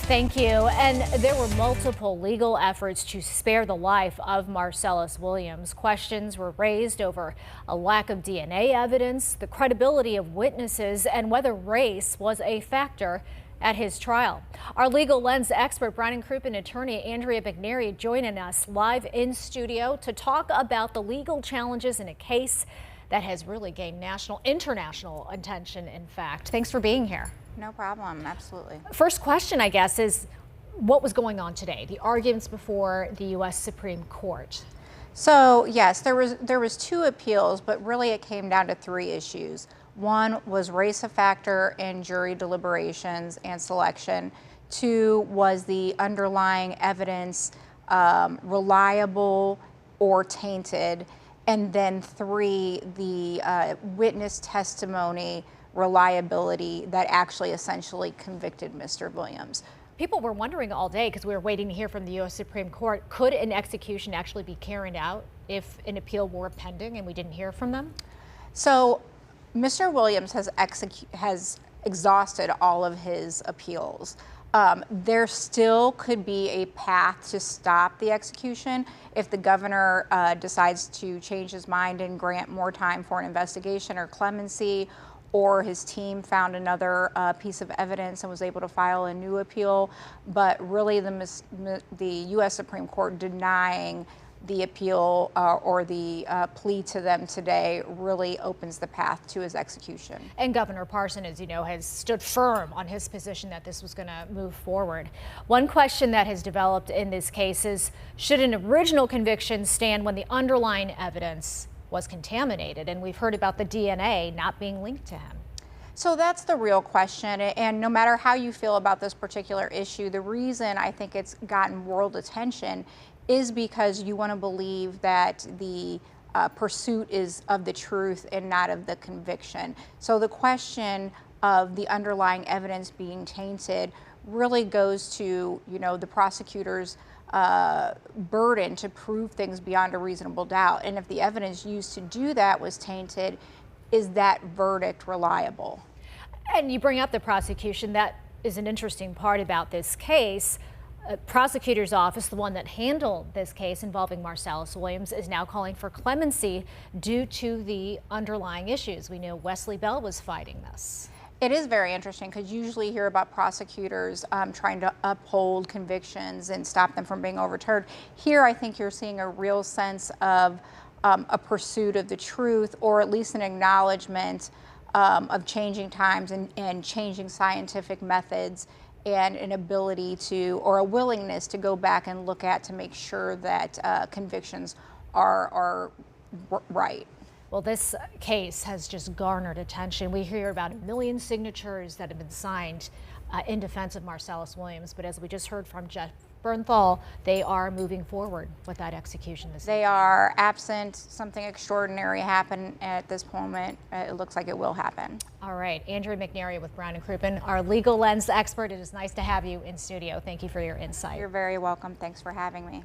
Thank you. And there were multiple legal efforts to spare the life of Marcellus Williams. Questions were raised over a lack of DNA evidence, the credibility of witnesses, and whether race was a factor at his trial. Our legal lens expert, Crouppen attorney Andrea McNairy, joining us live in studio to talk about the legal challenges in a case that has really gained national, international attention, in fact. Thanks for being here. No problem, absolutely. First question, I guess, is what was going on today? The arguments before the U.S. Supreme Court. So yes, there was two appeals, but really it came down to three issues. One was race a factor in jury deliberations and selection. Two was the underlying evidence reliable or tainted. And then three, the witness testimony reliability that actually essentially convicted Mr. Williams. People were wondering all day, because we were waiting to hear from the U.S. Supreme Court, could an execution actually be carried out if an appeal were pending and we didn't hear from them? So Mr. Williams has exhausted all of his appeals. There still could be a path to stop the execution if the governor decides to change his mind and grant more time for an investigation or clemency, or his team found another piece of evidence and was able to file a new appeal. But really the U.S. Supreme Court denying the appeal or the plea to them today really opens the path to his execution. And Governor Parson, as you know, has stood firm on his position that this was going to move forward. One question that has developed in this case is, should an original conviction stand when the underlying evidence was contaminated? And we've heard about the DNA not being linked to him. So that's the real question, and no matter how you feel about this particular issue, the reason I think it's gotten world attention is because you want to believe that the pursuit is of the truth and not of the conviction. So the question of the underlying evidence being tainted really goes to, the prosecutor's burden to prove things beyond a reasonable doubt. And if the evidence used to do that was tainted, is that verdict reliable? And you bring up the prosecution. That is an interesting part about this case. Prosecutor's office, the one that handled this case involving Marcellus Williams, is now calling for clemency due to the underlying issues. We know Wesley Bell was fighting this. It is very interesting, because you usually hear about prosecutors trying to uphold convictions and stop them from being overturned. Here, I think you're seeing a real sense of a pursuit of the truth, or at least an acknowledgement of changing times and changing scientific methods, and an ability to, or a willingness to go back and look at to make sure that convictions are right. Well, this case has just garnered attention. We hear about 1 million signatures that have been signed in defense of Marcellus Williams. But as we just heard from Jeff Bernthal, they are moving forward with that execution this evening. They are, absent something extraordinary happen at this moment. It looks like it will happen. All right. Andrea McNairy with Brown & Crouppen, our legal lens expert. It is nice to have you in studio. Thank you for your insight. You're very welcome. Thanks for having me.